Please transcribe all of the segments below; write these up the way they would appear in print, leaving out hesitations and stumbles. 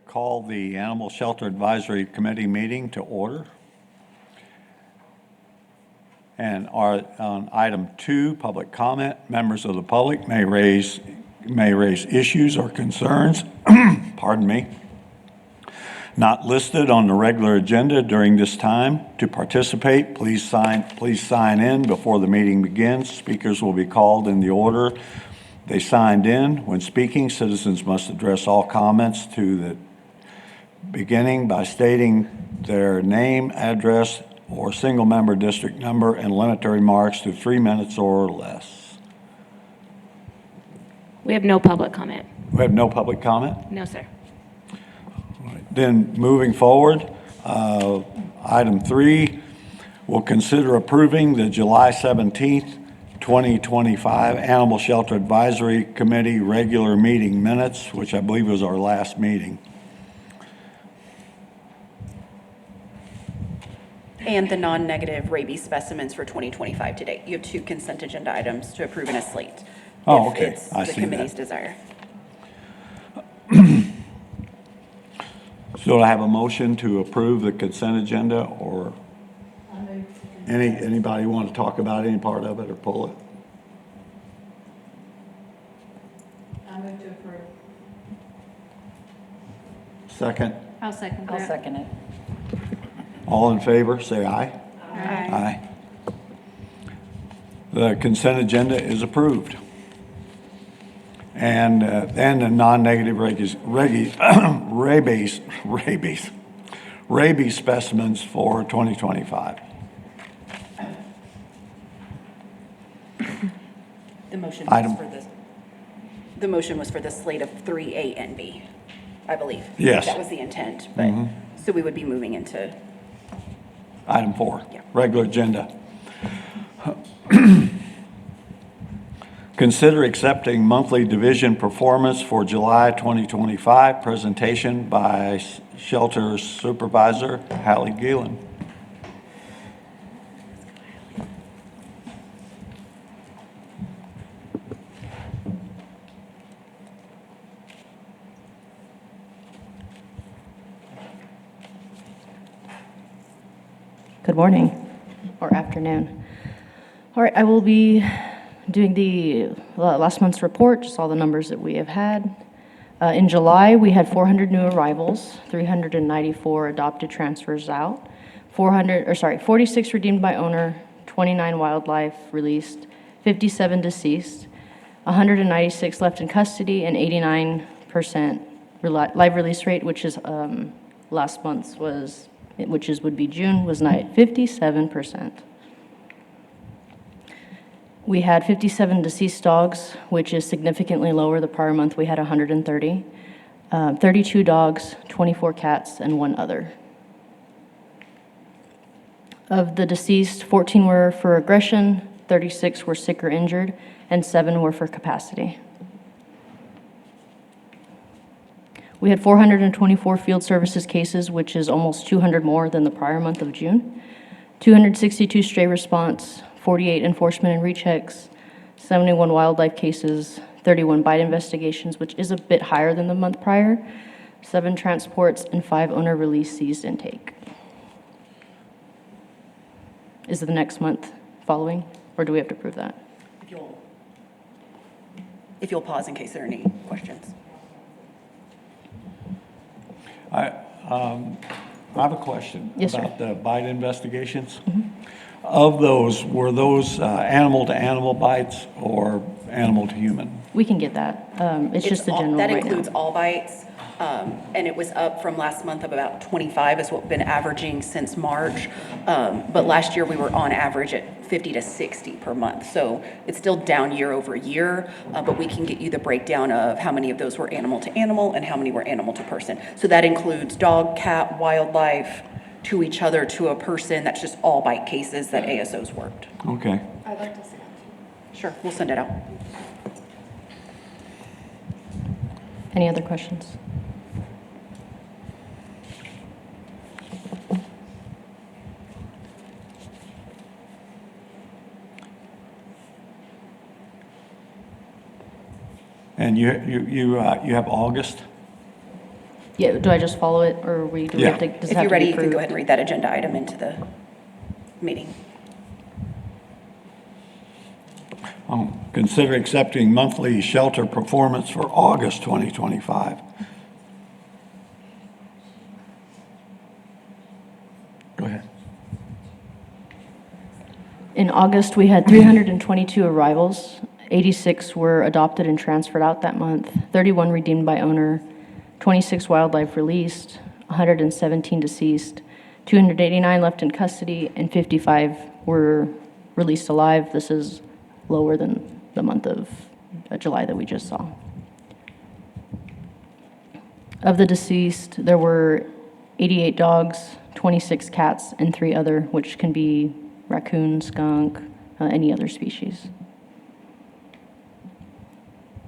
call the Animal Shelter Advisory Committee meeting to order. And on item 2, public comment, members of the public may raise issues or concerns, pardon me, not listed on the regular agenda during this time. To participate, please sign in before the meeting begins. Speakers will be called in the order they signed in. When speaking, citizens must address all comments to the beginning by stating their name, address, or single-member district number, and limit their remarks to 3 minutes or less. We have no public comment. We have no public comment? No, sir. Then moving forward, item 3, we'll consider approving the July 17th, 2025 Animal Shelter Advisory Committee regular meeting minutes, which I believe was our last meeting. And the non-negative rabies specimens for 2025 to date. You have 2 consent agenda items to approve in a slate. Oh, if okay. it's I the see committee's that. desire. So I have a motion to approve the consent agenda, or anybody want to talk about any part of it or pull it? I move to approve. Second. I'll second I'll that. second it. All in favor, say aye. Aye. Aye. The consent agenda is approved. And then the non-negative rabies specimens for 2025. The motion Item- was for this. The motion was for the slate of 3A and B, I believe. Yes. That was the intent, but, so we would be moving into, Item 4, Yeah. regular agenda. Consider accepting monthly division performance for July 2025, presentation by Shelter Supervisor Hallie Gielan. Good morning or afternoon. All right, I will be doing the last month's report, just all the numbers that we have had. In July, we had 400 new arrivals, 394 adopted transfers out, 46 redeemed by owner, 29 wildlife released, 57 deceased, 196 left in custody, and 89% live release rate, which is last month's was, would be June, was 57%. We had 57 deceased dogs, which is significantly lower. The prior month, we had 130. 32 dogs, 24 cats, and 1 other. Of the deceased, 14 were for aggression, 36 were sick or injured, and 7 were for capacity. We had 424 field services cases, which is almost 200 more than the prior month of June. 262 stray response, 48 enforcement and rechecks, 71 wildlife cases, 31 bite investigations, which is a bit higher than the month prior, 7 transports, and 5 owner release seized intake. Is it the next month following, or do we have to prove that? if you'll pause in case there are any questions. I have a question Yes, sir. about the bite investigations. Of those, were those animal-to-animal bites or animal-to-human? We can get that. It's just the general That right now. includes all bites, and it was up from last month of about 25 is what we've been averaging since March. But last year, we were on average at 50 to 60 per month. So it's still down year over year, but we can get you the breakdown of how many of those were animal to animal and how many were animal to person. So that includes dog, cat, wildlife, to each other, to a person. That's just all bite cases that ASO's worked. Okay. I'd like to see that. Sure, we'll send it out. Any other questions? And you have August? Yeah, do I just follow it, or do we have to, does it If have you're to ready, be you can go approved? ahead and read that agenda item into the meeting. Consider accepting monthly shelter performance for August 2025. Go ahead. In August, we had 322 arrivals. 86 were adopted and transferred out that month, 31 redeemed by owner, 26 wildlife released, 117 deceased, 289 left in custody, and 55 were released alive. This is lower than the month of July that we just saw. Of the deceased, there were 88 dogs, 26 cats, and 3 other, which can be raccoon, skunk, any other species.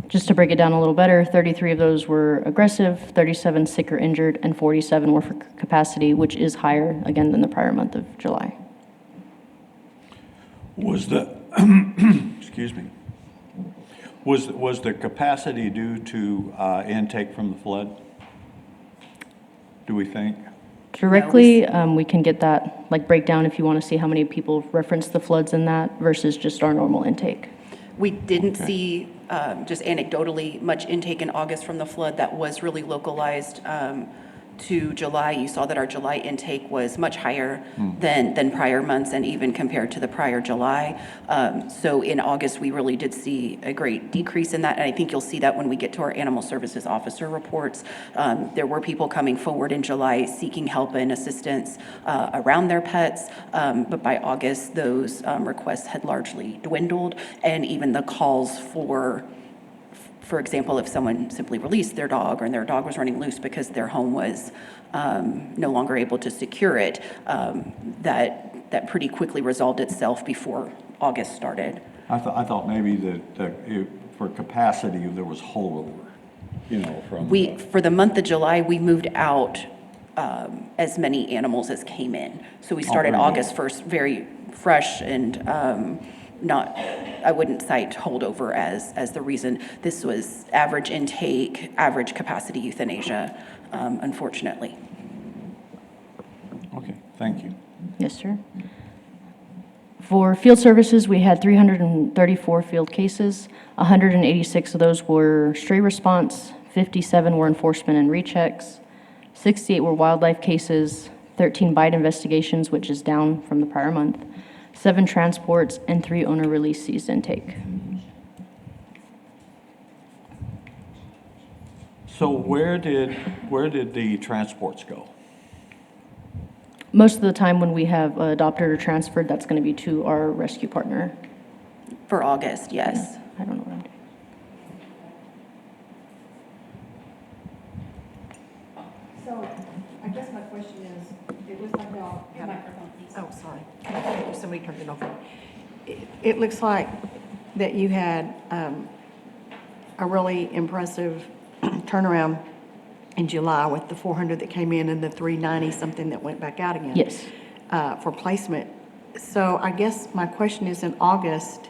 Just to break it down a little better, 33 of those were aggressive, 37 sick or injured, and 47 were for capacity, which is higher, again, than the prior month of July. Was the, excuse me, was the capacity due to intake from the flood? Do we think? Directly, we can get that, like, breakdown if you want to see how many people reference the floods in that versus just our normal intake. We didn't see, just anecdotally, much intake in August from the flood. That was really localized to July. You saw that our July intake was much higher than prior months and even compared to the prior July. So in August, we really did see a great decrease in that. And I think you'll see that when we get to our animal services officer reports. There were people coming forward in July seeking help and assistance around their pets. But by August, those requests had largely dwindled. And even the calls for example, if someone simply released their dog or their dog was running loose because their home was no longer able to secure it, that pretty quickly resolved itself before August started. I thought maybe that for capacity, there was holdover, from. For the month of July, we moved out as many animals as came in. So we started really? August 1st very fresh and I wouldn't cite holdover as the reason. This was average intake, average capacity euthanasia, unfortunately. Okay, thank you. Yes, sir. For field services, we had 334 field cases. 186 of those were stray response, 57 were enforcement and rechecks, 68 were wildlife cases, 13 bite investigations, which is down from the prior month, 7 transports, and 3 owner release seized intake. So where did the transports go? Most of the time when we have adopted or transferred, that's going to be to our rescue partner. For August, yes. I don't know what I'm doing. So I guess my question is, it was like y'all. Microphone, please. Oh, sorry. Somebody turned it off. It looks like that you had a really impressive turnaround in July with the 400 that came in and the 390 something that went back out again. Yes. For placement. So I guess my question is, in August,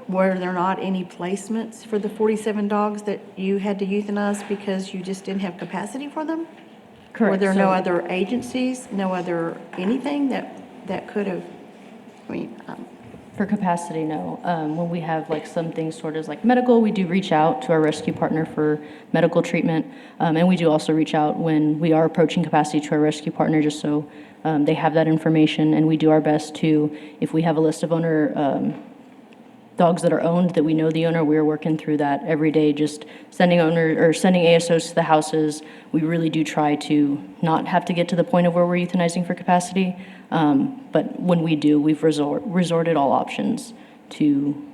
were there not any placements for the 47 dogs that you had to euthanize because you just didn't have capacity for them? Correct. Were there no So- other agencies, no other anything that could have, I mean, For capacity, no. When we have like some things sort of like medical, we do reach out to our rescue partner for medical treatment. And we do also reach out when we are approaching capacity to our rescue partner, just so they have that information. And we do our best to, if we have a list of owner dogs that are owned, that we know the owner, we're working through that every day, just sending ASOs to the houses. We really do try to not have to get to the point of where we're euthanizing for capacity. But when we do, we've resorted all options to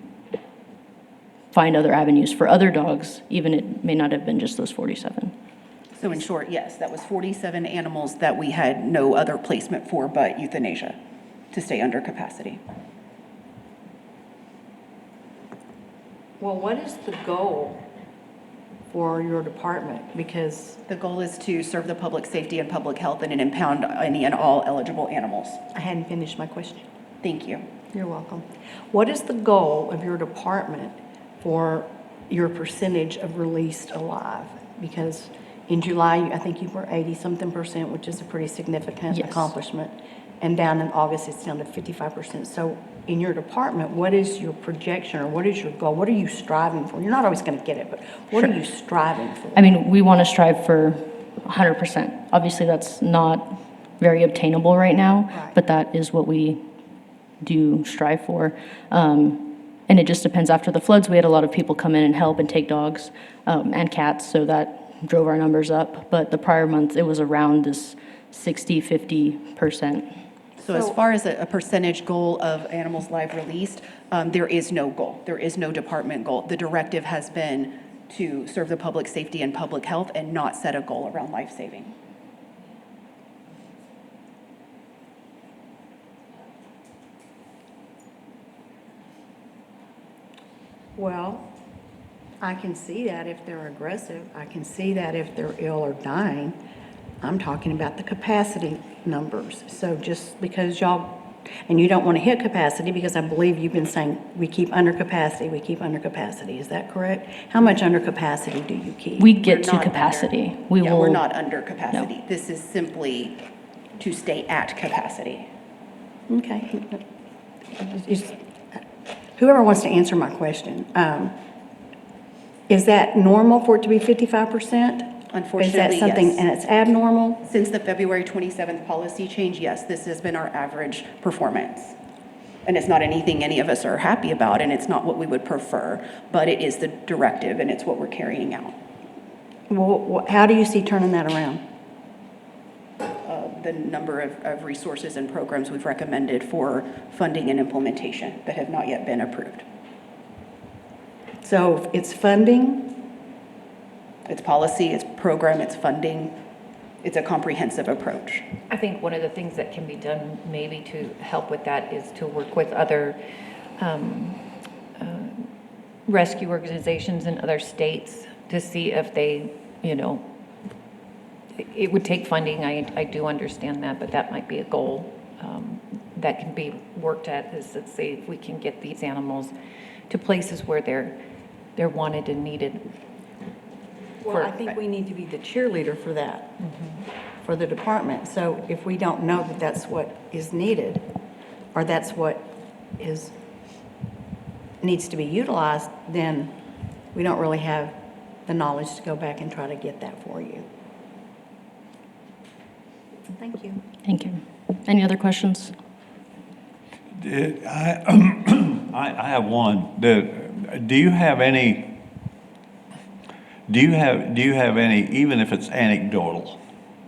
find other avenues for other dogs, even it may not have been just those 47. So in short, yes, that was 47 animals that we had no other placement for but euthanasia to stay under capacity. well, what is the goal for your department? Because The goal is to serve the public safety and public health and impound any and all eligible animals. I hadn't finished my question. Thank you. You're welcome. What is the goal of your department for your percentage of released alive? Because in July, I think you were 80-something%, which is a pretty significant Yes. accomplishment. And down in August, it's down to 55%. So in your department, what is your projection or what is your goal? What are you striving for? You're not always going to get it, but what are you striving for? I mean, we want to strive for 100%. Obviously, that's not very obtainable right now, Right. but that is what we do strive for. And it just depends. After the floods, we had a lot of people come in and help and take dogs and cats, so that drove our numbers up. But the prior month, it was around this 60-50%. So as far as a percentage goal of animals live released, there is no goal. There is no department goal. The directive has been to serve the public safety and public health and not set a goal around life saving. Well, I can see that if they're aggressive. I can see that if they're ill or dying. I'm talking about the capacity numbers. So just because y'all, and you don't want to hit capacity because I believe you've been saying we keep under capacity, we keep under capacity. Is that correct? How much under capacity do you keep? We get We're to not capacity. under- We Yeah, will. we're not under capacity. This is simply to stay at capacity. Okay. Is- Whoever wants to answer my question, is that normal for it to be 55%? Unfortunately, Is that something, yes. and it's abnormal? Since the February 27th policy change, yes, this has been our average performance. And it's not anything any of us are happy about, and it's not what we would prefer, but it is the directive, and it's what we're carrying out. Well, how do you see turning that around? The number of resources and programs we've recommended for funding and implementation that have not yet been approved. So it's funding, It's policy, it's program, it's funding, it's a comprehensive approach. I think one of the things that can be done maybe to help with that is to work with other rescue organizations in other states to see if they, it would take funding, I do understand that, but that might be a goal that can be worked at, is let's say if we can get these animals to places where they're wanted and needed. well, I think we need to be the cheerleader for that, for the department. So if we don't know that that's what is needed, or that's what needs to be utilized, then we don't really have the knowledge to go back and try to get that for you. Thank you. Thank you. Any other questions? I have one. Do you have any, even if it's anecdotal,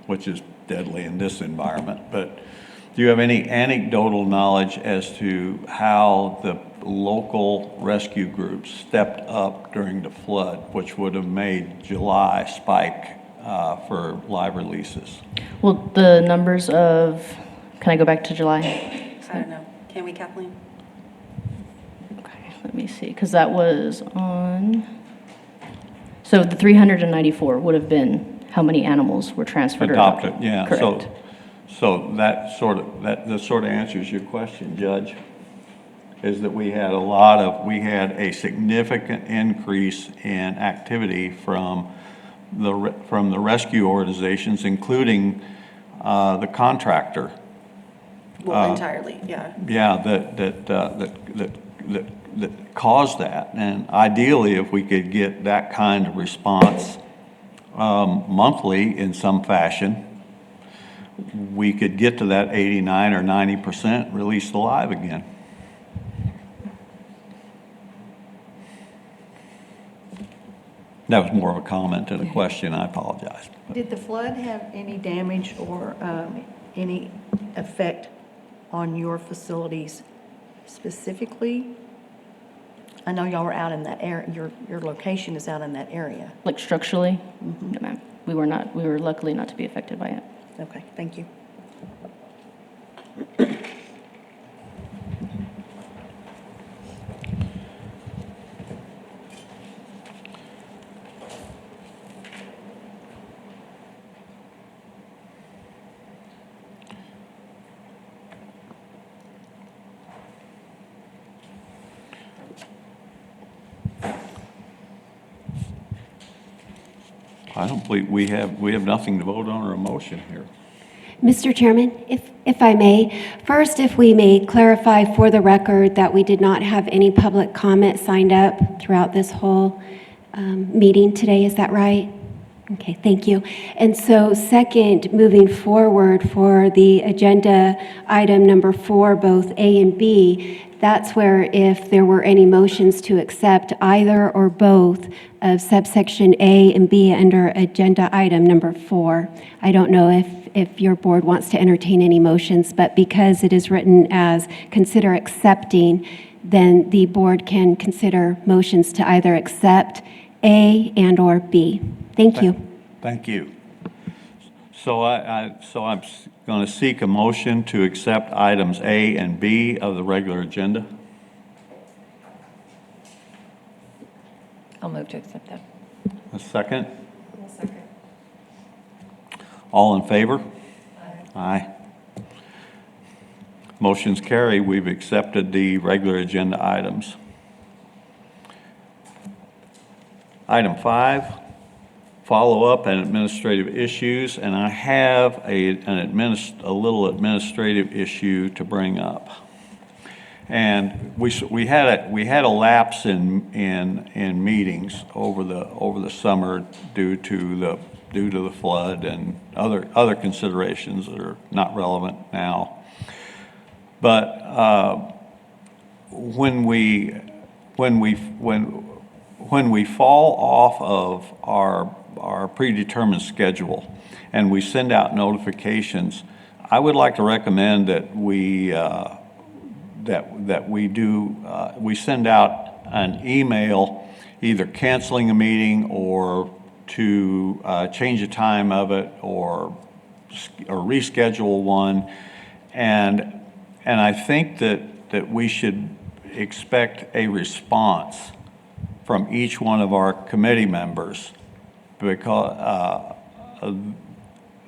which is deadly in this environment, but do you have any anecdotal knowledge as to how the local rescue groups stepped up during the flood, which would have made July spike for live releases? Well, the numbers of, can I go back to July? I don't know. Can we, Kathleen? Okay, let me see, because that was on, so the 394 would have been how many animals were transferred or Adopted, yeah. Correct. So that sort of answers your question, Judge, is that we had a significant increase in activity from the rescue organizations, including the contractor. Well, entirely, yeah. Yeah, that caused that. And ideally, if we could get that kind of response monthly in some fashion, we could get to that 89 or 90% released alive again. That was more of a comment than a question. I apologize. Did the flood have any damage or any effect on your facilities specifically? I know y'all were out in that area, your location is out in that area. Like structurally? No, ma'am. We were luckily not to be affected by it. Okay, thank you. I don't believe we have nothing to vote on or a motion here. Mr. Chairman, if I may, first, if we may clarify for the record that we did not have any public comment signed up throughout this whole meeting today, is that right? Okay, thank you. And so second, moving forward for the agenda item number 4, both A and B, that's where if there were any motions to accept either or both of subsection A and B under agenda item number 4. I don't know if your board wants to entertain any motions, but because it is written as consider accepting, then the board can consider motions to either accept A and or B. Thank you. Thank you. So I'm going to seek a motion to accept items A and B of the regular agenda. I'll move to accept that. A second? All in favor? Aye. Motion's carried. We've accepted the regular agenda items. Item 5, follow-up and administrative issues, and I have a little administrative issue to bring up. And we had a lapse in meetings over the summer due to the flood and other considerations that are not relevant now. But when we fall off of our predetermined schedule and we send out notifications, I would like to recommend that we send out an email either canceling a meeting or to change the time of it or reschedule one. And I think that we should expect a response from each one of our committee members because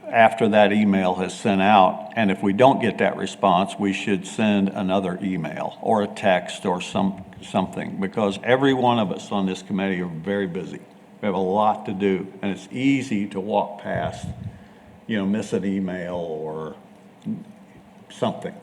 after that email has sent out. And if we don't get that response, we should send another email or a text or something, because every one of us on this committee are very busy. We have a lot to do, and it's easy to walk past, miss an email or something.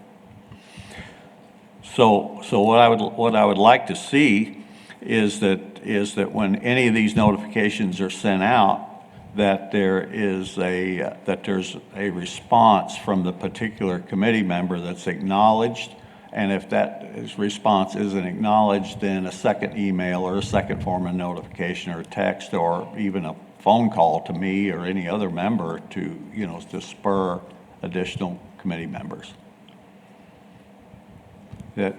So what I would like to see is that when any of these notifications are sent out, that there's a response from the particular committee member that's acknowledged, and if that response isn't acknowledged, then a second email or a second form of notification or text or even a phone call to me or any other member to spur additional committee members. That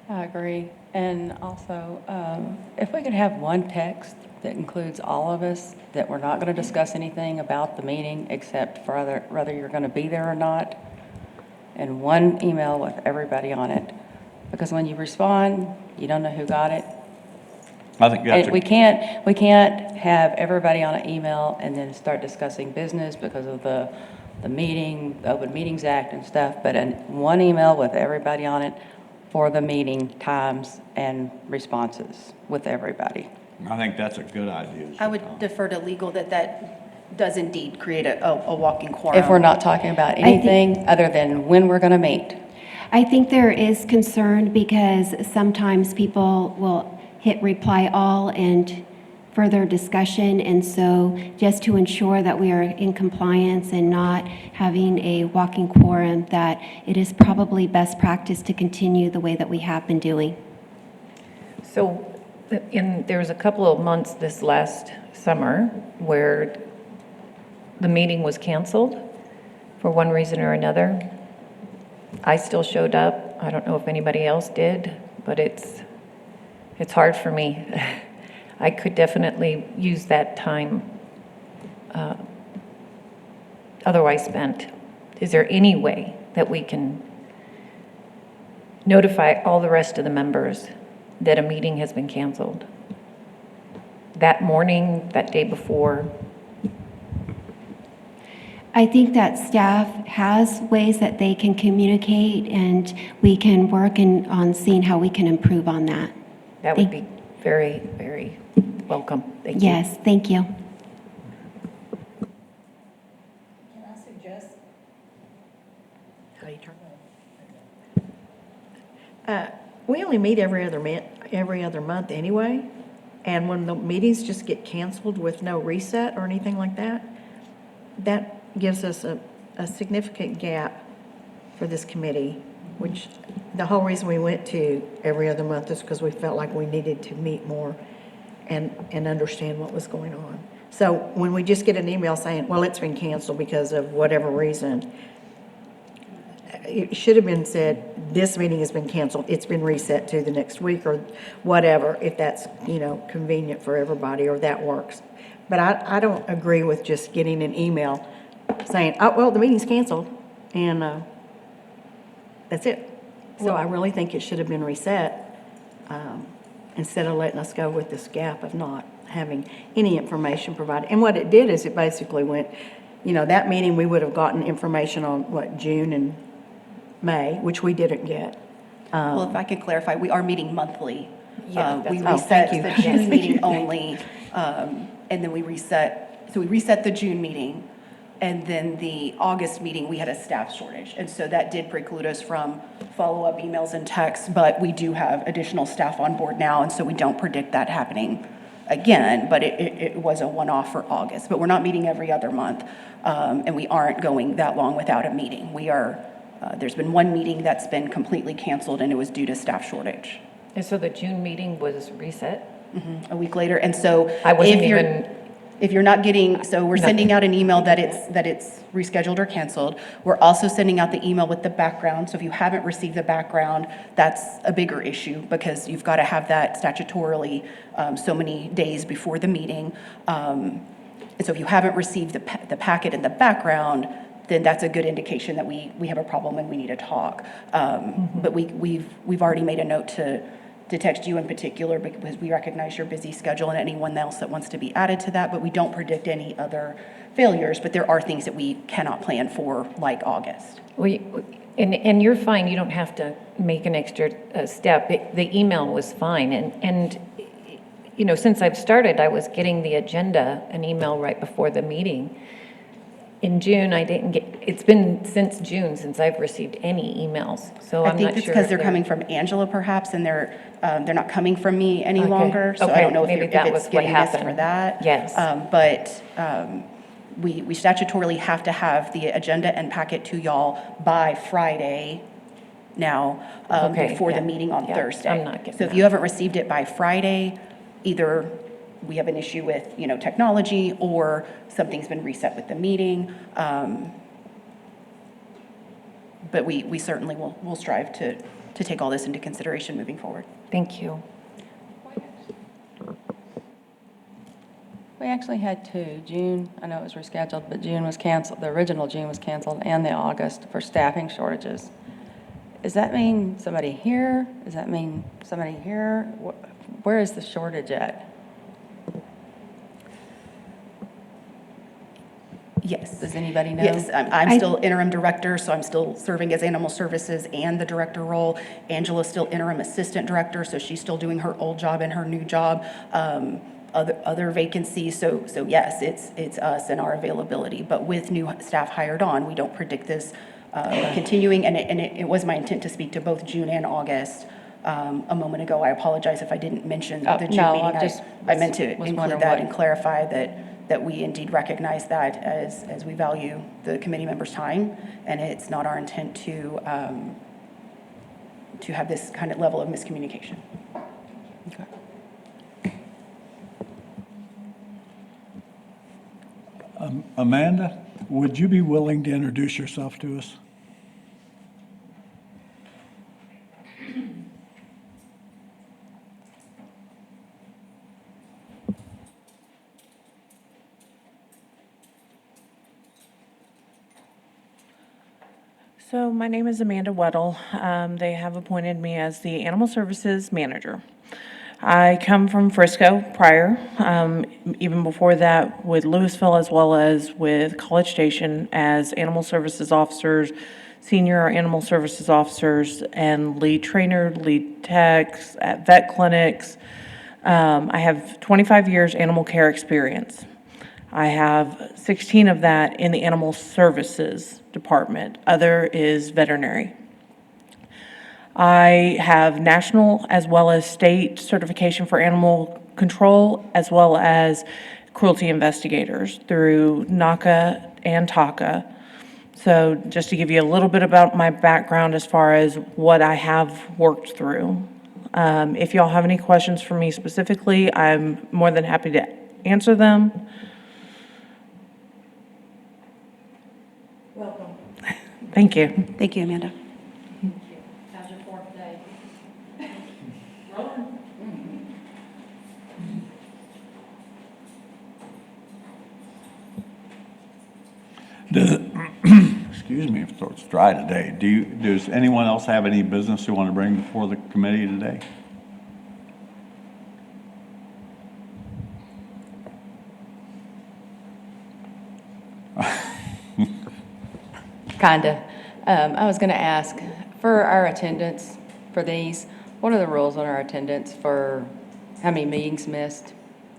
I agree. And also, if we could have one text that includes all of us, that we're not going to discuss anything about the meeting except for whether you're going to be there or not, and one email with everybody on it. Because when you respond, you don't know who got it. I think that's And we can't have everybody on an email and then start discussing business because of the meeting, the Open Meetings Act and stuff, but one email with everybody on it for the meeting times and responses with everybody. I think that's a good idea. I would defer to legal that does indeed create a walking quorum. If we're not talking about anything other than when we're going to meet. I think there is concern because sometimes people will hit reply all and further discussion. And so just to ensure that we are in compliance and not having a walking quorum, that it is probably best practice to continue the way that we have been doing. So there was a couple of months this last summer where the meeting was canceled for one reason or another. I still showed up. I don't know if anybody else did, but it's hard for me. I could definitely use that time otherwise spent. Is there any way that we can notify all the rest of the members that a meeting has been canceled? That morning, that day before? I think that staff has ways that they can communicate, and we can work on seeing how we can improve on that. That would be very, very welcome. Thank you. Yes, thank you. suggest. How do you turn? We only meet every other month anyway, and when the meetings just get canceled with no reset or anything like that, that gives us a significant gap for this committee, which the whole reason we went to every other month is because we felt like we needed to meet more and understand what was going on. So when we just get an email saying, well, it's been canceled because of whatever reason, it should have been said, this meeting has been canceled, it's been reset to the next week or whatever, if that's, convenient for everybody or that works. But I don't agree with just getting an email saying, oh, well, the meeting's canceled, and that's it. So I really think it should have been reset, instead of letting us go with this gap of not having any information provided. And what it did is it basically went, that meeting, we would have gotten information on, June and May, which we didn't get. Well, if I could clarify, we are meeting monthly. Yeah, We oh, thank reset you. the June meeting only, and then we reset the June meeting, and then the August meeting, we had a staff shortage. And so that did preclude us from follow-up emails and texts, but we do have additional staff on board now, and so we don't predict that happening again, but it was a one-off for August. But we're not meeting every other month, and we aren't going that long without a meeting. There's been one meeting that's been completely canceled, and it was due to staff shortage. And so the June meeting was reset? A week later, and so I wasn't if you're not getting, so we're sending out an email that it's rescheduled or canceled. We're also sending out the email with the background, so if you haven't received the background, that's a bigger issue because you've got to have that statutorily so many days before the meeting. And so if you haven't received the packet and the background, then that's a good indication that we have a problem and we need to talk. But we've already made a note to text you in particular because we recognize your busy schedule and anyone else that wants to be added to that, but we don't predict any other failures, but there are things that we cannot plan for, like August. And you're fine, you don't have to make an extra step. The email was fine, and since I've started, I was getting the agenda, an email right before the meeting. In June, I didn't get, it's been since June since I've received any emails, so I I'm think not it's sure. because if they're coming from Angela perhaps, and they're not coming from me any longer, so I Okay, don't know maybe if that it's was what getting missed happened. for that. Yes. But we statutorily have to have the agenda and packet to y'all by Friday now, Okay, before the yeah, meeting on yeah, Thursday. I'm not getting So if that. you haven't received it by Friday, either we have an issue with, technology, or something's been reset with the meeting. But we certainly will strive to take all this into consideration moving forward. Thank you. We actually had two. June, I know it was rescheduled, but June was canceled. The original June was canceled, and the August for staffing shortages. Does that mean somebody here? Does that mean somebody here? Where is the shortage at? Yes. Does anybody know? Yes, I'm still interim director, so I'm still serving as animal services and the director role. Angela's still interim assistant director, so she's still doing her old job and her new job. Other vacancies, so yes, it's us and our availability. But with new staff hired on, we don't predict this continuing, and it was my intent to speak to both June and August a moment ago. I apologize if I didn't mention the June no, meeting. I I meant to was include wondering that what- and clarify that we indeed recognize that as we value the committee members' time, and it's not our intent to have this kind of level of miscommunication. Okay. Amanda, would you be willing to introduce yourself to us? So my name is Amanda Weddle. They have appointed me as the Animal Services Manager. I come from Frisco prior, even before that with Louisville as well as with College Station as Animal Services Officers, Senior Animal Services Officers, and lead trainer, lead techs at vet clinics. I have 25 years animal care experience. I have 16 of that in the Animal Services Department. Other is veterinary. I have national as well as state certification for animal control, as well as cruelty investigators through NACA and TACA. So just to give you a little bit about my background as far as what I have worked through. If y'all have any questions for me specifically, I'm more than happy to answer them. Welcome. Thank you. Thank you, Amanda. How's your fourth day? Excuse me if it's dry today. Does anyone else have any business they want to bring before the committee today? Kinda. I was going to ask, for our attendance for these, what are the rules on our attendance for how many meetings missed?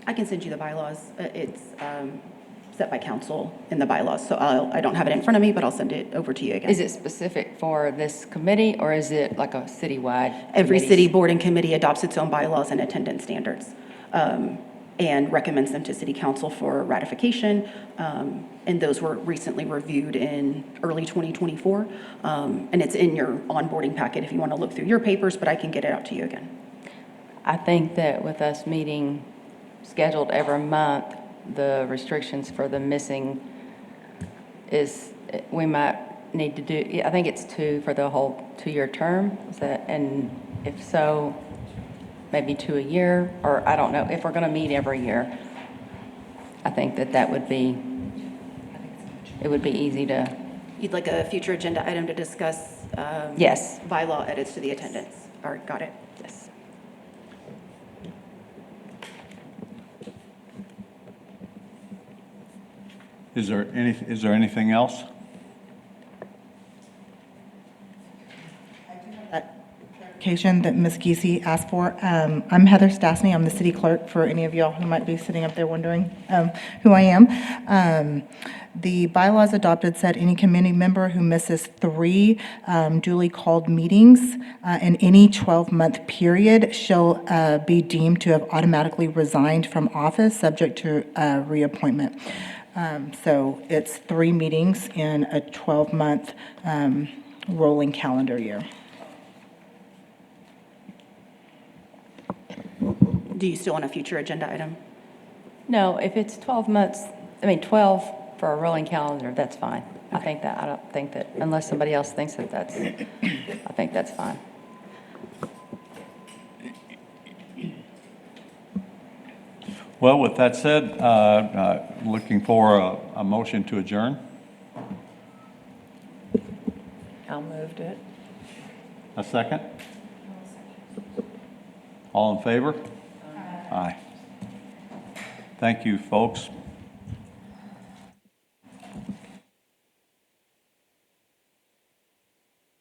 I can send you the bylaws. It's set by council in the bylaws, so I don't have it in front of me, but I'll send it over to you again. Is it specific for this committee, or is it like a citywide? Every committees? city board and committee adopts its own bylaws and attendance standards, and recommends them to city council for ratification. And those were recently reviewed in early 2024. And it's in your onboarding packet if you want to look through your papers, but I can get it out to you again. I think that with us meeting scheduled every month, the restrictions for the missing is, we might need to do, yeah, I think it's 2 for the whole 2-year term. Is that, and if so, maybe 2 a year, or I don't know, if we're going to meet every year, I think that would be, it would be easy to, You'd like a future agenda item to discuss yes, bylaw edits to the attendance. All right, got it. yes. Is there anything else? Clarification that Ms. Giese asked for. I'm Heather Stastny. I'm the city clerk, for any of y'all who might be sitting up there wondering who I am. The bylaws adopted said any committee member who misses 3 duly called meetings in any 12-month period shall be deemed to have automatically resigned from office, subject to reappointment. So it's 3 meetings in a 12-month rolling calendar year. Do you still want a future agenda item? No, if it's 12 months, 12 for a rolling calendar, that's fine. I don't think that, unless somebody else thinks that that's, I think that's fine. Well, with that said, looking for a motion to adjourn. I'll move it. A second? All in favor? Aye. Thank you, folks.